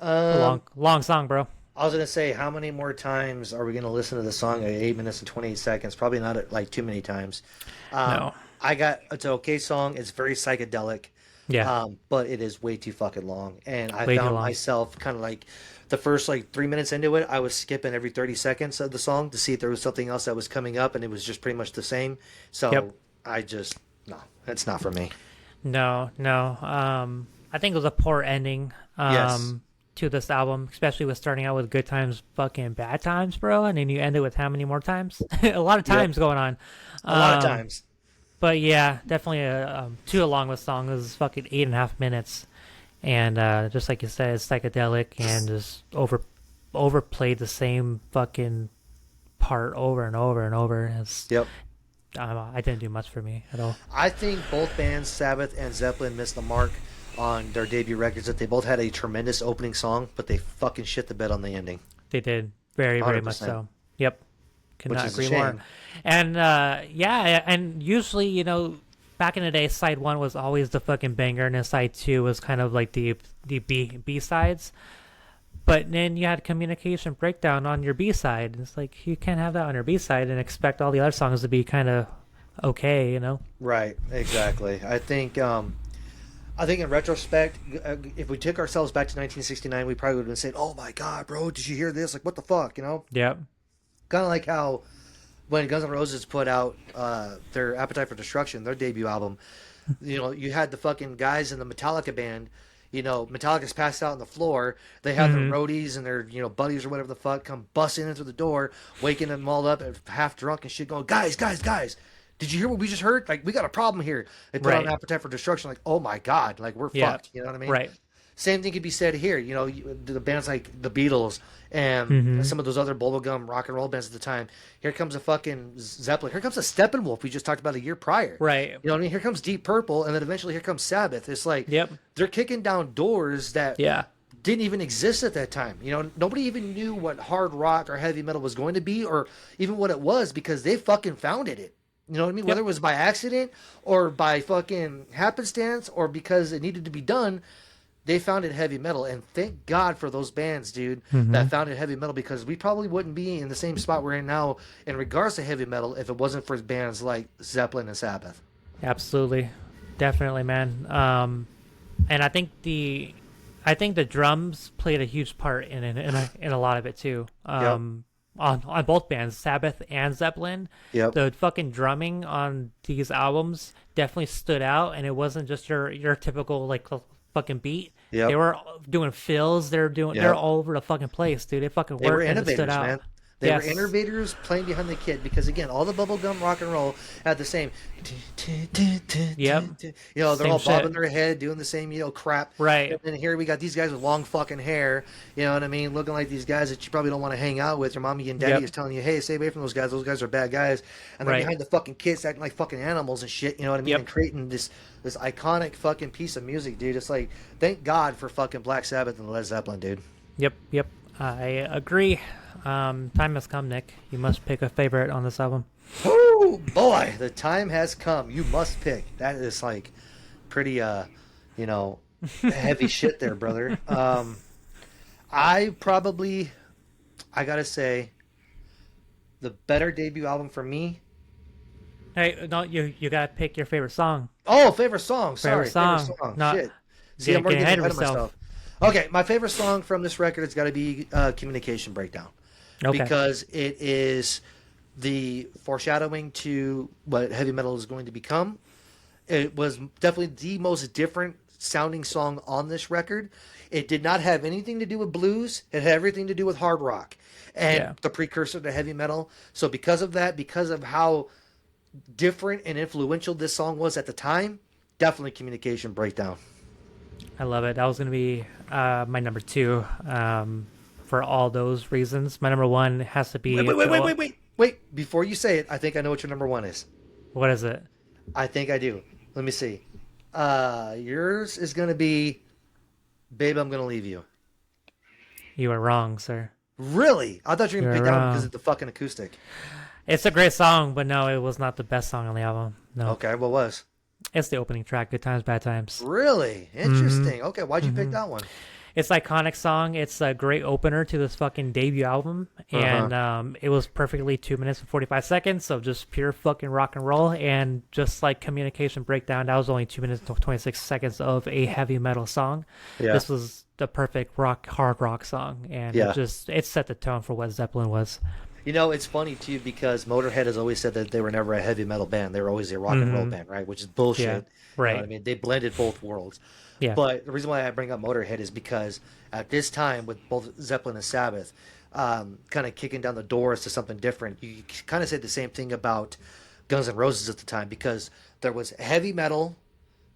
Long song, bro. I was gonna say, how many more times are we gonna listen to the song at 8 minutes and 28 seconds? Probably not like too many times. No. It's an okay song. It's very psychedelic. Yeah. But it is way too fucking long. And I found myself kind of like the first 3 minutes into it, I was skipping every 30 seconds of the song to see if there was something else that was coming up, and it was just pretty much the same. So no, it's not for me. No. I think it was a poor ending to this album, especially with starting out with Good Times, fucking Bad Times, bro. And then you end it with how many more times? A lot of times going on. A lot of times. But yeah, definitely too long of a song. This is fucking 8.5 minutes, and just like you said, it's psychedelic and just overplayed the same fucking part over and over and over. I didn't do much for me at all. I think both bands, Sabbath and Zeppelin, missed the mark on their debut records. That they both had a tremendous opening song, but they fucking shit the bed on the ending. They did very, very much so. Yep. Could not agree more. And and usually, back in the day, side one was always the fucking banger, and then side two was kind of like the B sides. But then you had Communication Breakdown on your B side. It's like you can't have that on your B side and expect all the other songs to be kind of okay, Right, exactly. I think in retrospect, if we took ourselves back to 1969, we probably would have been saying, "Oh my god, bro, did you hear this? Like, what the fuck?" Yep. Kind of like how when Guns N' Roses put out their Appetite for Destruction, their debut album, you had the fucking guys in the Metallica band. Metallica's passed out on the floor. They have their roadies and their buddies or whatever the fuck come busting in through the door, waking them all up half drunk and shit, going, guys, did you hear what we just heard? Like, we got a problem here. They put on Appetite for Destruction, like, oh my god, like, we're fucked. You know what I mean? Right. Same thing could be said here. The bands like the Beatles and some of those other bubblegum rock and roll bands at the time. Here comes a fucking Zeppelin. Here comes a Steppenwolf we just talked about a year prior. Right. You know what I mean? Here comes Deep Purple, and then eventually here comes Sabbath. It's like they're kicking down doors that didn't even exist at that time. Nobody even knew what hard rock or heavy metal was going to be, or even what it was, because they fucking founded it. You know what I mean? Whether it was by accident or by fucking happenstance or because it needed to be done, they founded heavy metal, and thank God for those bands, dude, Mm-hmm. that founded heavy metal, because we probably wouldn't be in the same spot we're in now in regards to heavy metal if it wasn't for bands like Zeppelin and Sabbath. Absolutely, definitely, man. And I think the drums played a huge part in a lot of it too. Yep. On both bands, Sabbath and Zeppelin, Yep. the fucking drumming on these albums definitely stood out, and it wasn't just your typical like fucking beat. They Yep. were doing fills. They're Yep. all over the fucking place, dude. It fucking They were worked and it stood innovators, out. man. They were Yes. innovators playing behind the kid, because again, all the bubblegum rock and roll had the same. Yep. You know, they're Same all bobbing shit. their head, doing the same, crap. Right. And then here we got these guys with long fucking hair. You know what I mean? Looking like these guys that you probably don't want to hang out with. Your mommy and daddy Yep. is telling you, hey, stay away from those guys. Those guys are bad guys. And they're Right. behind the fucking kids acting like fucking animals and shit. You know what I mean? Yep. And creating this iconic fucking piece of music, dude. It's like, thank God for fucking Black Sabbath and Led Zeppelin, dude. Yep. Yep. I agree. Time has come, Nick. You must pick a favorite on this album. Oh boy, the time has come. You must pick. That is like pretty you know, heavy shit there, brother. I probably I gotta say the better debut album for me. Hey, no, you gotta pick your favorite song. Oh, favorite song. Sorry, Favorite favorite song, song. not Shit. See, I'm already getting getting ahead ahead of of yourself. myself. Okay, my favorite song from this record has got to be Communication Breakdown, Okay. because it is the foreshadowing to what heavy metal is going to become. It was definitely the most different sounding song on this record. It did not have anything to do with blues. It had everything to do with hard rock and Yeah. the precursor to heavy metal. So because of that, because of how different and influential this song was at the time, definitely Communication Breakdown. I love it. That was gonna be my number two. For all those reasons, my number one has to be. Wait. Before you say it, I think I know what your number one is. What is it? I think I do. Let me see. Yours is going to be Babe, I'm Going to Leave You. You are wrong, sir. Really? I thought you were going to You're pick that one because wrong. of the fucking acoustic. It's a great song, but no, it was not the best song on the album. No, Okay, what was? it's the opening track, "Good Times, Bad Times." Really? Interesting. Okay, why'd you pick that one? It's an iconic song. It's a great opener to this fucking debut album, and it was perfectly 2 minutes and 45 seconds of just pure fucking rock and roll. And just like Communication Breakdown, that was only 2 minutes and 26 seconds of a heavy metal song. Yeah. This was the perfect hard rock song, and Yeah. it set the tone for what Zeppelin was. You know, it's funny too because Motorhead has always said that they were never a heavy metal band. They were always a rock and roll band, right? Which is bullshit. Yeah, You know right. what I mean? They blended both worlds. Yeah. But the reason why I bring up Motorhead is because at this time, with both Zeppelin and Sabbath, kind of kicking down the doors to something different, you kind of said the same thing about Guns N' Roses at the time, because there was heavy metal,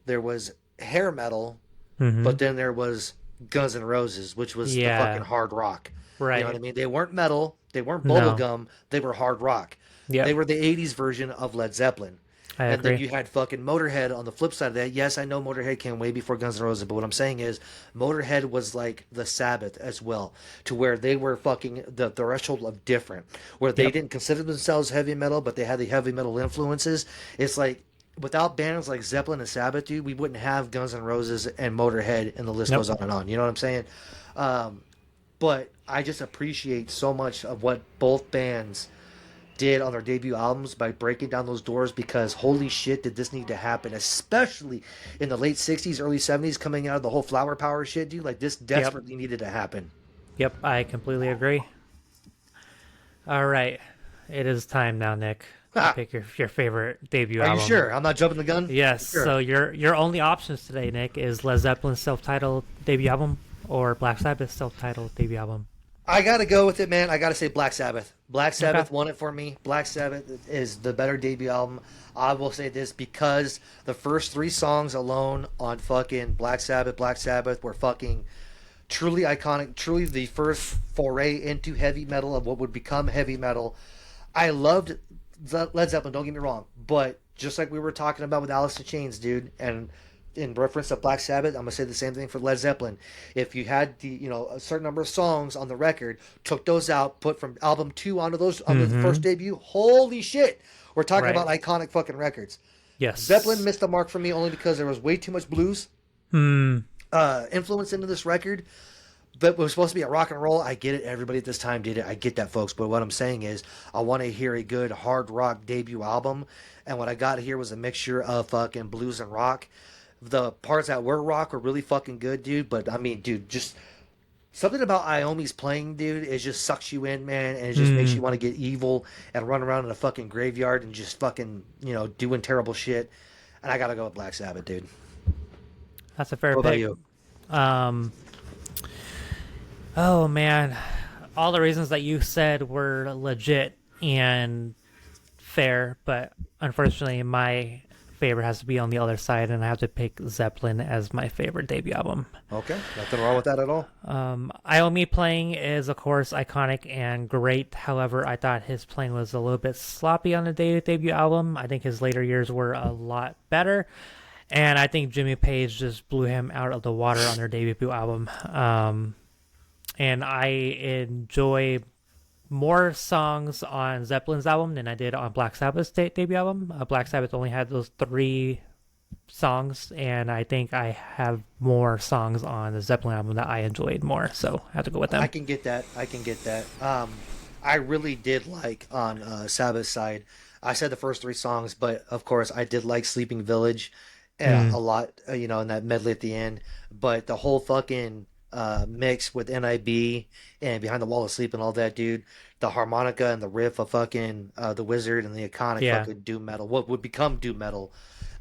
there was hair metal, but then there was Guns N' Roses, which was the Yeah. fucking hard rock. You Right. know what I mean? They weren't metal, they weren't No. bubblegum, they were hard rock. Yep. They were the 80s version of Led Zeppelin. I And then agree. you had fucking Motorhead on the flip side of that. Yes, I know Motorhead came way before Guns N' Roses, but what I'm saying is Motorhead was like the Sabbath as well, to where they were fucking the threshold of different, where they Yep. didn't consider themselves heavy metal, but they had the heavy metal influences. It's like without bands like Zeppelin and Sabbath, dude, we wouldn't have Guns N' Roses and Motorhead, and the list Nope. goes on and on. You know what I'm saying? But I just appreciate so much of what both bands did on their debut albums by breaking down those doors, because holy shit did this need to happen, especially in the late 60s early 70s, coming out of the whole flower power shit, dude. Like, this desperately needed to happen. Yep, I completely agree. All right, it is time now, Nick. To Ah. pick your favorite debut Are album. you sure I'm not jumping the gun? Yes. Sure. So your only options today, Nick, is Led Zeppelin's self-titled debut album or Black Sabbath's self-titled debut album. I gotta go with it, man. I gotta say Black Sabbath. Black Sabbath Okay. won it for me. Black Sabbath is the better debut album. I will say this because the first three songs alone on fucking Black Sabbath were fucking truly iconic, truly the first foray into heavy metal of what would become heavy metal. I loved Led Zeppelin, don't get me wrong, but just like we were talking about with Alice in Chains, dude, and in reference to Black Sabbath, I'm gonna say the same thing for Led Zeppelin. If you had a certain number of songs on the record, took those out, put from album 2 onto those on the first debut, holy shit, we're talking Right. about iconic fucking records. Yes. Zeppelin missed the mark for me only because there was way too much blues. influence into this record, but it was supposed to be a rock and roll. I get it. Everybody at this time did it. I get that, folks. But what I'm saying is, I want to hear a good hard rock debut album. And what I got here was a mixture of fucking blues and rock. The parts that were rock were really fucking good, dude. But I mean, dude, just something about Iommi's playing, dude, it just sucks you in, man, and it just makes you want to get evil and run around in a fucking graveyard and just fucking, doing terrible shit. And I gotta go with Black Sabbath, dude. That's a fair What about pick. you? Um, oh man, all the reasons that you said were legit and fair, but unfortunately, my favorite has to be on the other side, and I have to pick Zeppelin as my favorite debut album. Okay, nothing wrong with that at all. Iommi playing is, of course, iconic and great. However, I thought his playing was a little bit sloppy on the debut album. I think his later years were a lot better. And I think Jimmy Page just blew him out of the water on their debut album. And I enjoy more songs on Zeppelin's album than I did on Black Sabbath's debut album. Black Sabbath only had those 3 songs, and I think I have more songs on the Zeppelin album that I enjoyed more, so I have to go with them. I can get that. I really did like on Sabbath's side. I said the first 3 songs, but of course I did like Sleeping Village a lot, in that medley at the end. But the whole fucking mix with N.I.B. and Behind the Wall of Sleep and all that, dude. The harmonica and the riff of fucking the Wizard and the iconic fucking doom metal, what would become doom metal.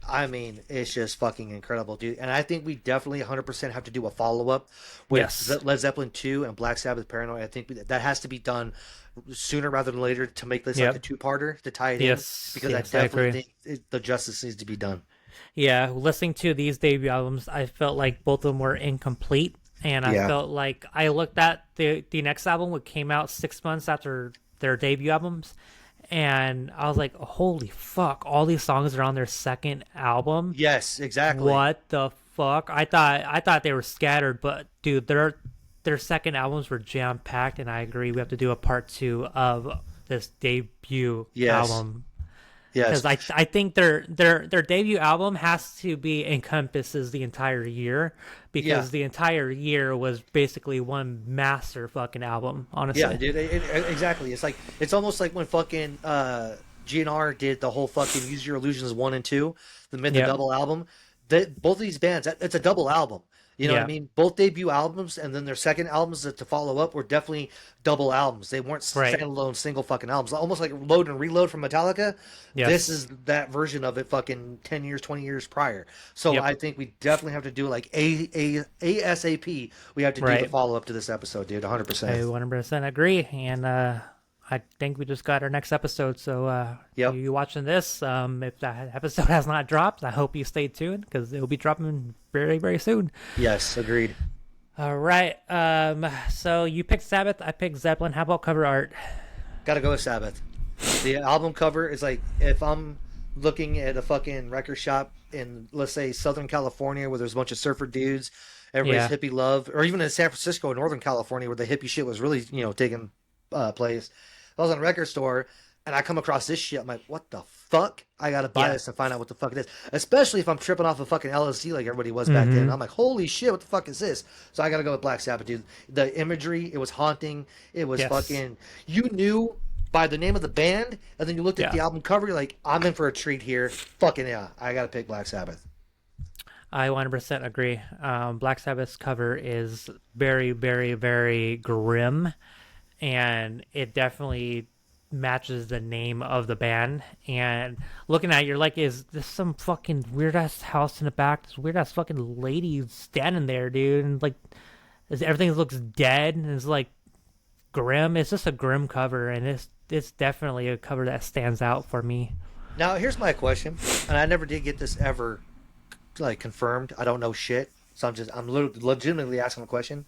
I mean, it's just fucking incredible, dude. And I think we definitely 100% have to do a follow up with Led Zeppelin 2 and Black Sabbath Paranoid. I think that has to be done sooner rather than later to make this like a 2-parter to tie it in. Because I definitely think the justice needs to be done. Yeah, listening to these debut albums, I felt like both of them were incomplete. And I felt like I looked at the next album, which came out 6 months after their debut albums, and I was like, holy fuck, all these songs are on their second album. Yes, exactly. What the fuck? I thought they were scattered, but dude, their second albums were jam packed, and I agree we have to do a part 2 of this debut album. Yes, because I think their debut album has to be encompasses the entire year, because the entire year was basically one master fucking album. Honestly, yeah, dude, exactly. It's almost like when fucking GNR did the whole fucking Use Your Illusions 1 and 2, the double album. Both of these bands, it's a double album. You know what I mean? Both debut albums and then their second albums to follow up were definitely double albums. They weren't standalone single fucking albums. Almost like Load and Reload from Metallica. Yes. This is that version of it fucking 10 years, 20 years prior. So I think we definitely have to do like ASAP. We have to do the follow up to this episode, dude. 100%. I 100% agree. And I think we just got our next episode. So you watching this, if that episode has not dropped, I hope you stay tuned, because it will be dropping very, very soon. Yes, agreed. All right. So you picked Sabbath, I picked Zeppelin. How about cover art? Gotta go with Sabbath. The album cover is like, if I'm looking at a fucking record shop in, let's say, Southern California, where there's a bunch of surfer dudes, everybody's hippie love, or even in San Francisco, Northern California, where the hippie shit was really, taking place. I was in a record store and I come across this shit. I'm like, what the fuck? I gotta buy this and find out what the fuck it is. Especially if I'm tripping off of fucking LSD like everybody was back then. I'm like, holy shit, what the fuck is this? So I gotta go with Black Sabbath, dude. The imagery, it was haunting. It was fucking. You knew by the name of the band, and then you looked at the album cover. You're like, I'm in for a treat here. Fucking yeah, I gotta pick Black Sabbath. I 100% agree. Black Sabbath's cover is very, very, very grim, and it definitely matches the name of the band. And looking at it, you're like, is this some fucking weird ass house in the back? This weird ass fucking lady standing there, dude, and like, everything looks dead and it's like grim. It's just a grim cover, and it's definitely a cover that stands out for me. Now here's my question, and I never did get this ever like confirmed. I don't know shit, so I'm legitimately asking a question.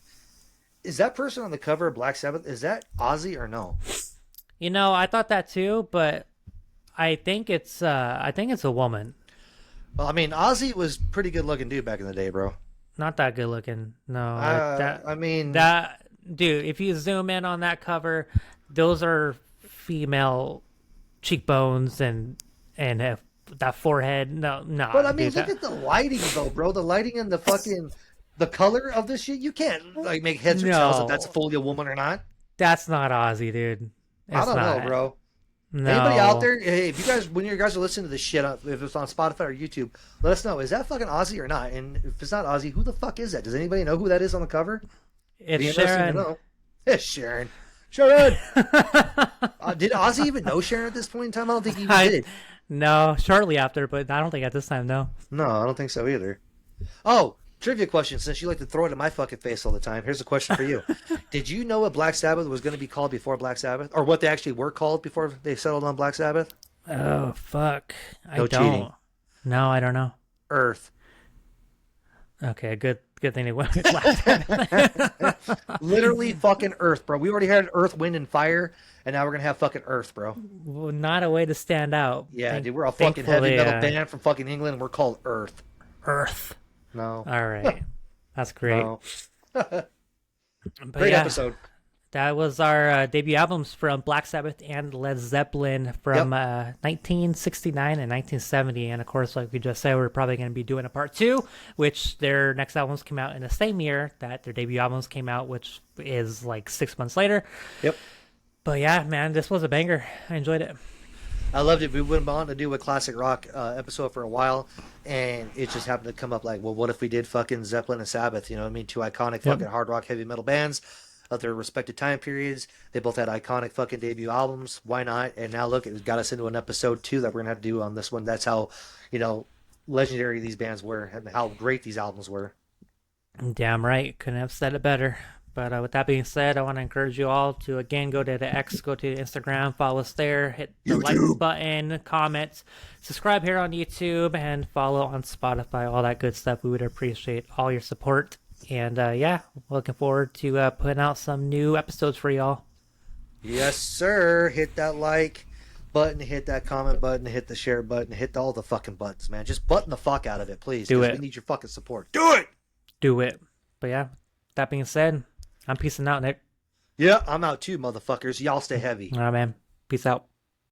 Is that person on the cover of Black Sabbath, is that Ozzy or no? I thought that too, but I think it's a woman. Well, I mean, Ozzy was pretty good looking dude back in the day, bro. Not that good looking. No. That dude, if you zoom in on that cover, those are female cheekbones and that forehead. No. But I mean, look at the lighting though, bro. The lighting and the The color of this shit, you can't like make heads or tails if that's No, fully a woman or not. that's not Ozzy, dude. I It's don't know, not. bro. Anybody out No, there? Hey, if you guys, when you guys are listening to this shit, if it's on Spotify or YouTube, let us know. Is that fucking Ozzy or not? And if it's not Ozzy, who the fuck is that? Does anybody know who that is on the cover? it's Be interesting to Sharon. know. It's Sharon. Sharon. Did Ozzy even know Sharon at this point in time? I don't think he even did. No, shortly after, but I don't think at this time, no. No, I don't think so either. Oh, trivia question. Since you like to throw it in my fucking face all the time, here's a question for you. Did you know what Black Sabbath was going to be called before Black Sabbath? Or what they actually were called before they settled on Black Sabbath? Oh, fuck. I No don't. cheating. No, I don't know. Earth. Okay, good thing it went with Black Sabbath. Literally fucking Earth, bro. We already had Earth, Wind, and Fire, and now we're going to have fucking Earth, bro. Well, not a way to stand out. Yeah, dude, we're a fucking heavy Thankfully, metal band from fucking England, and we're called Earth. Earth. No. All right. That's great. No. But Great yeah, episode. that was our debut albums from Black Sabbath and Led Zeppelin from 1969 and 1970. And of course, like we just said, we're probably going to be doing a part two, which their next albums came out in the same year that their debut albums came out, which is like 6 months later. Yep. But yeah, man, this was a banger. I enjoyed it. I loved it. We went on to do a classic rock episode for a while, and it just happened to come up like, well, what if we did fucking Zeppelin and Sabbath? You know what I mean? Two iconic fucking hard rock heavy metal bands of their respective time periods. They both had iconic fucking debut albums. Why not? And now look, it got us into an episode 2 that we're going to have to do on this one. That's how, legendary these bands were and how great these albums were. Damn right. Couldn't have said it better. But with that being said, I want to encourage you all to, again, go to the X, go to Instagram, follow us there, hit the like button, comment, subscribe here on YouTube, and follow on Spotify, all that good stuff. We would appreciate all your support. And looking forward to putting out some new episodes for y'all. Yes, sir. Hit that like button, hit that comment button, hit the share button, hit all the fucking buttons, man. Just button the fuck out of it, please. Do 'cause it. We need your fucking support. Do it! Do it. But yeah, that being said, I'm peacing out, Nick. Yeah, I'm out too, motherfuckers. Y'all stay heavy. All right, man. Peace out.